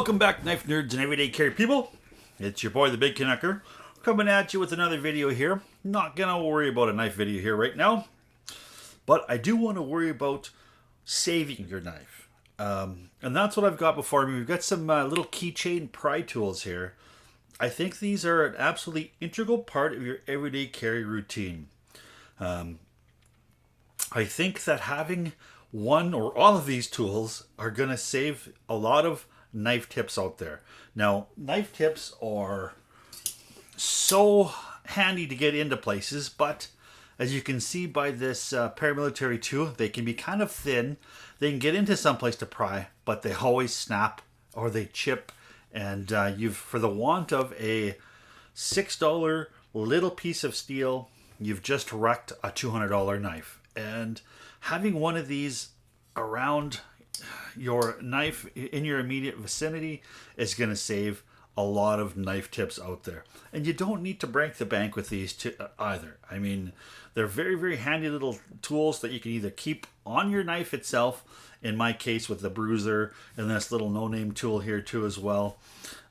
Welcome back, knife nerds and everyday carry people. It's your boy, the Big Canucker, coming at you with another video here. Not gonna worry about a knife video here right now, but I do want to worry about saving your knife. And that's what I've got before me. We've got some little keychain pry tools here. I think these are an absolutely integral part of your everyday carry routine. I think that having one or all of these tools are going to save a lot of knife tips out there. Now, knife tips are so handy to get into places, but as you can see by this paramilitary tool, they can be kind of thin. They can get into some place to pry, but they always snap or they chip. And you've, for the want of a $6 little piece of steel, you've just wrecked a $200 knife. And having one of these around your knife in your immediate vicinity is going to save a lot of knife tips out there. And you don't need to break the bank with these either. I mean, they're very, very handy little tools that you can either keep on your knife itself, in my case with the bruiser and this little no-name tool here too as well.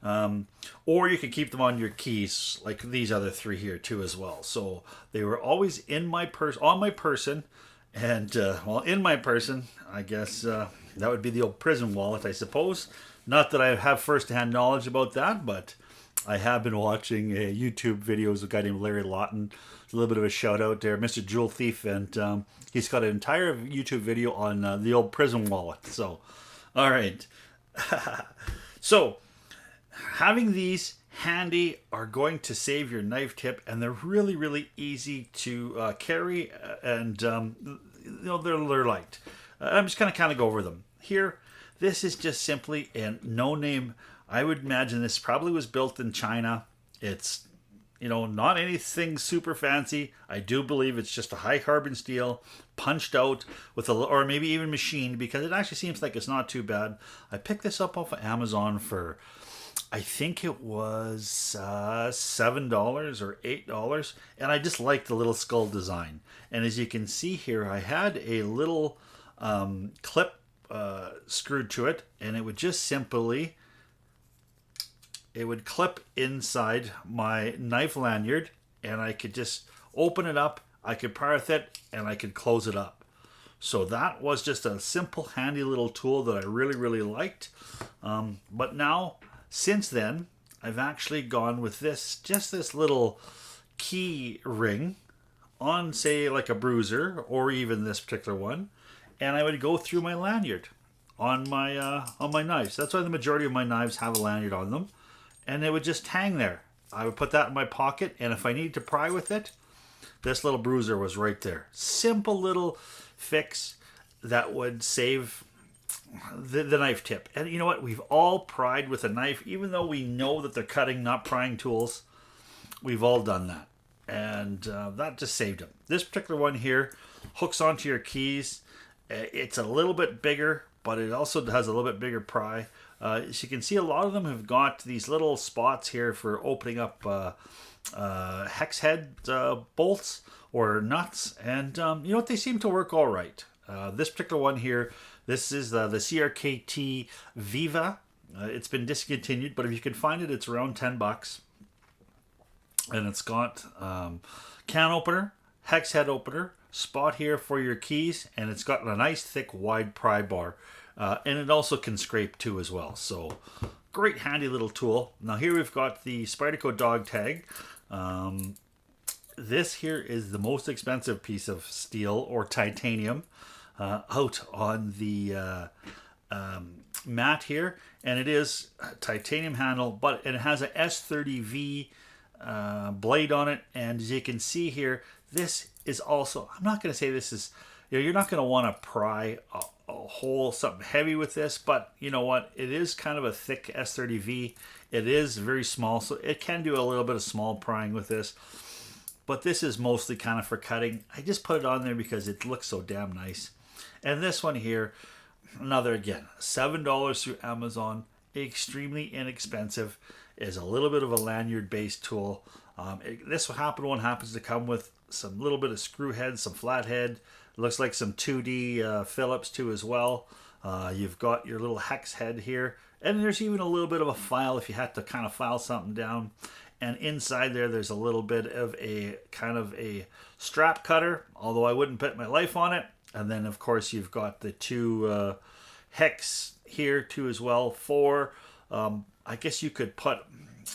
Or you can keep them on your keys like these other three here too as well. So they were always in my on my person. And, well, in my person, I guess that would be the old prison wallet, I suppose. Not that I have first-hand knowledge about that, but I have been watching YouTube videos of a guy named Larry Lawton. A little bit of a shout-out there, Mr. Jewel Thief, and he's got an entire YouTube video on the old prison wallet. So, all right. So, having these handy are going to save your knife tip, and they're really, really easy to carry, and you know, they're light. I'm just going to kind of go over them here. This is just simply a no-name. I would imagine this probably was built in China. It's, you know, not anything super fancy. I do believe it's just a high carbon steel punched out with a, or maybe even machined, because it actually seems like it's not too bad. I picked this up off of Amazon for, I think it was $7 or $8, and I just like the little skull design. And as you can see here, I had a little clip screwed to it, and it would just simply, it would clip inside my knife lanyard, and I could just open it up, I could pry with it, and I could close it up. So that was just a simple, handy little tool that I really, really liked. But now, since then, I've actually gone with this, just this little key ring on, say, like a bruiser, or even this particular one, and I would go through my lanyard on my knives. That's why the majority of my knives have a lanyard on them, and it would just hang there. I would put that in my pocket, and if I needed to pry with it, this little bruiser was right there. Simple little fix that would save the knife tip. And you know what? We've all pried with a knife, even though we know that they're cutting, not prying tools. We've all done that. And that just saved them. This particular one here hooks onto your keys. It's a little bit bigger, but it also has a little bit bigger pry. As you can see, a lot of them have got these little spots here for opening up hex head bolts or nuts. And you know what? They seem to work all right. This particular one here, this is the CRKT Viva. It's been discontinued, but if you can find it, it's around $10. And it's got can opener, hex head opener, spot here for your keys, and it's got a nice thick wide pry bar. And it also can scrape too as well. So great handy little tool. Now here we've got the Spyderco dog tag. This here is the most expensive piece of steel or titanium out on the mat here, and it is a titanium handle, but it has a S30V blade on it. And as you can see here, this is also, I'm not going to say this is, you know, you're not going to want to pry a whole something heavy with this, but you know what, it is kind of a thick S30V. It is very small, so it can do a little bit of small prying with this, but this is mostly kind of for cutting. I just put it on there because it looks so damn nice. And this one here, another, again, $7 through Amazon, extremely inexpensive, is a little bit of a lanyard based tool. This one happens to come with some little bit of screw head, some flat head. It looks like some 2D Phillips too as well. You've got your little hex head here. And there's even a little bit of a file if you had to kind of file something down. And inside there's a little bit of a kind of a strap cutter, although I wouldn't bet my life on it. And then, of course, you've got the two hex here too as well. I guess you could put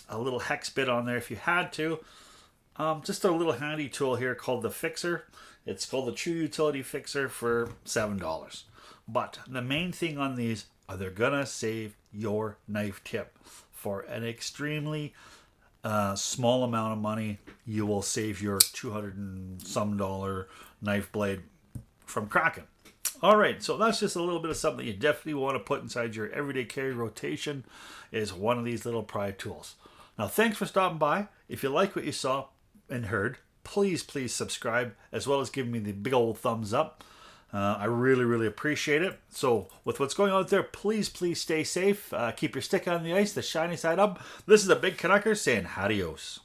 a little hex bit on there if you had to. Just a little handy tool here called the Fixer. It's called the True Utility Fixer for $7. But the main thing on these are they're gonna save your knife tip for an extremely small amount of money. You will save your $200 and some knife blade from cracking. All right, so that's just a little bit of something you definitely want to put inside your everyday carry rotation, is one of these little pry tools. Now, thanks for stopping by. If you like what you saw and heard, please subscribe, as well as give me the big old thumbs up. I really appreciate it. So with what's going on out there, please stay safe. Keep your stick on the ice, the shiny side up. This is a Big Canucker saying adios.